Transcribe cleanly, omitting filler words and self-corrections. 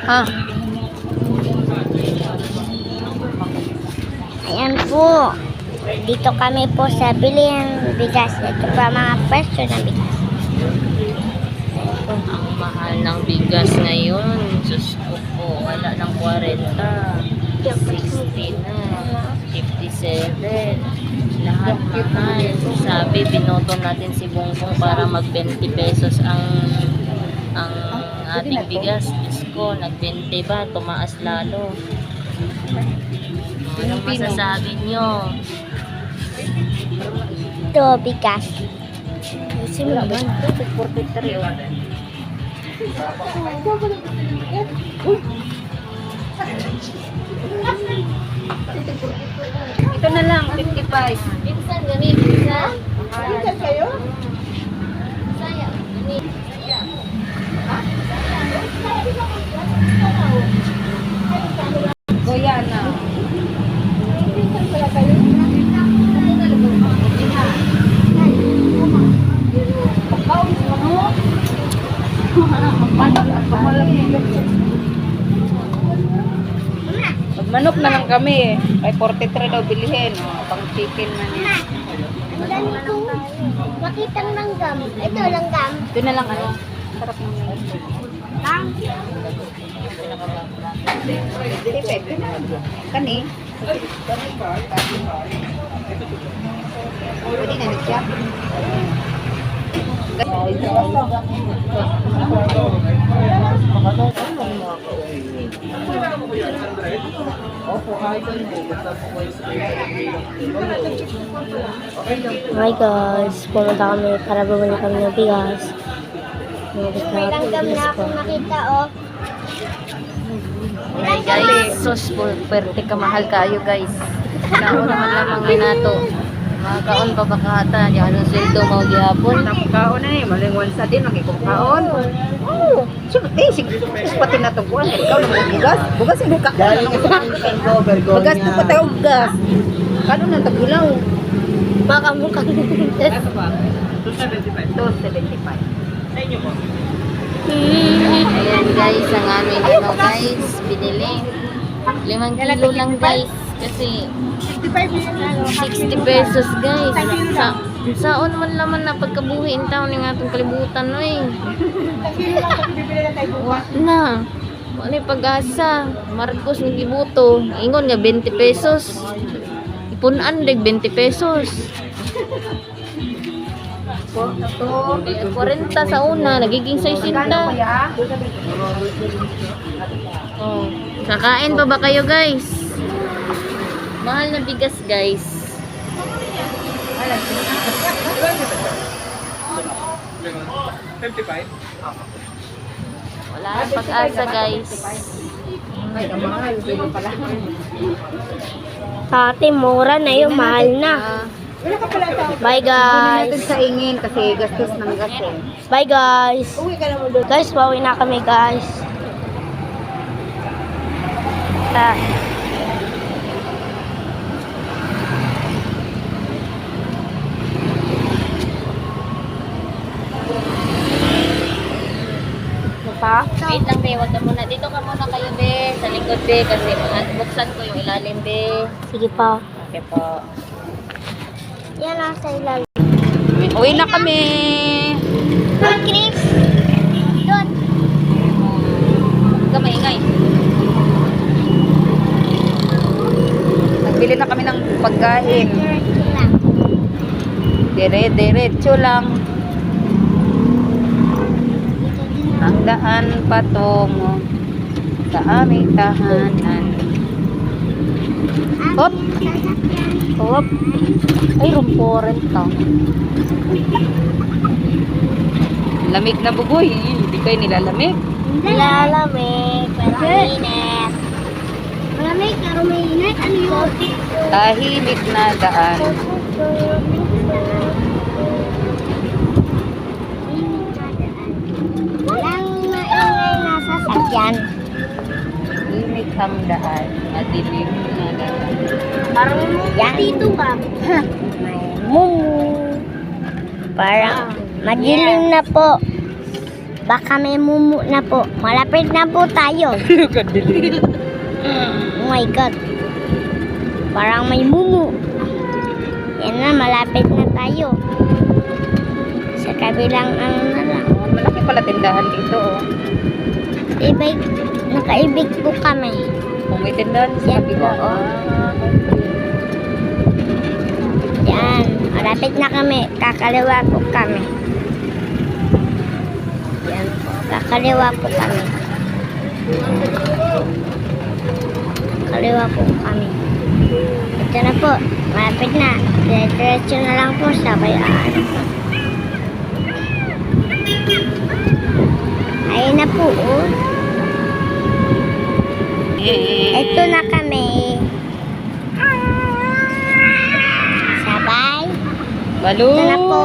Ah. Ayan po. Dito kami po sa bilihan bigas. Ito pa mga presyo ng bigas. Ang mahal ng bigas ngayon. Diyos ko po, wala ng 40. 60 na. 57. Lahat mahal. Sabi, binoto natin si Bongbong para mag 20 pesos ang ating bigas. Diyos ko, nag 20 ba? Tumaas lalo. Anong masasabi nyo? Ito, bigas. Sino naman? 43 oh. Ito na lang, 55. Minsan ganit, minsan? Minsan kayo? Saya, ganit. Goyana. Minsan pala kayo? Manok na lang kami. Ay 43 daw bilihin. Pang chicken na niya. Ang dami kong makitang langgam. Ito, langgam. Ito na lang ano. Sarap ng Lang. Kani? Pwede na siya. Hi guys, pumunta kami para bumili kami ng bigas. May langgam na akong nakita, oh. Hi guys, sos pwerte ka mahal kayo guys. Naon naman lamang nga nato. Makakaon pa ba kahata? Di anong sweldo mo gihapon? Kaon na eh, malingwan sa din, magkikaon. Oo, pati na ito buwan. Ikaw na mga bugas. Bugas yung buka. Bugas na pa tayo bugas. Kano na tagulaw? Baka mukhang 275. Ayan guys, ang aming ano guys, binili. 5 kilo lang guys. Kasi 60 pesos guys. Saon man laman na pagkabuhin taon ng atong kalibutan no eh. Na. Wala pag-asa. Marcos ng gibuto. Ingon nga 20 pesos. Ipunan dig 20 pesos. 40 sa una, nagiging 60. Oh, kakain pa ba kayo guys? Mahal na bigas guys. Wala nang pag-asa guys. sa atin, mura na yun, mahal na. Bye guys. Natin sa ingin kasi gastos ng gas eh. Bye guys. Guys, pauwi na kami guys. Ah. Pa? Wait lang be, wag ka muna. Dito ka muna kayo be, sa likod be, kasi buksan ko yung ilalim be. Sige pa. Okay po. Yan nasa ilalim. Uwi na kami. Doon, Chris. Doon. Huwag ka maingay. Nagbili na kami ng pagkain. Dire-diretso lang. Ang daan patungo sa aming tahanan. Hop! Hop! Ay, rumporen to. Lamig na bugoy. Hindi kayo nilalamig. Lalamig, pero mainit. Malamig, pero mainit. Ano yun? Tahimik na daan. Walang maingay na sasakyan. Tahimik ang daan. Madilim na daan. Parang dito ka. May mumu. Parang madilim na po. Baka may mumu na po. Malapit na po tayo. Oh my God. Parang may mumu. Yan na, malapit na tayo. Sa kabilang ano na lang. Malaki pala tindahan dito. Oh. Ibig, nakaibig po kami. Kung may tindahan sa Yan kabila. po, oh. Yan, malapit na kami. Kakaliwa po kami. Yan po, kakaliwa po kami. Kakaliwa po kami. Ito na po, malapit na. Diretso na lang po sa bayaan. Ayun na po, oh. Ito na kami. Sabay. Balu. Ito na po.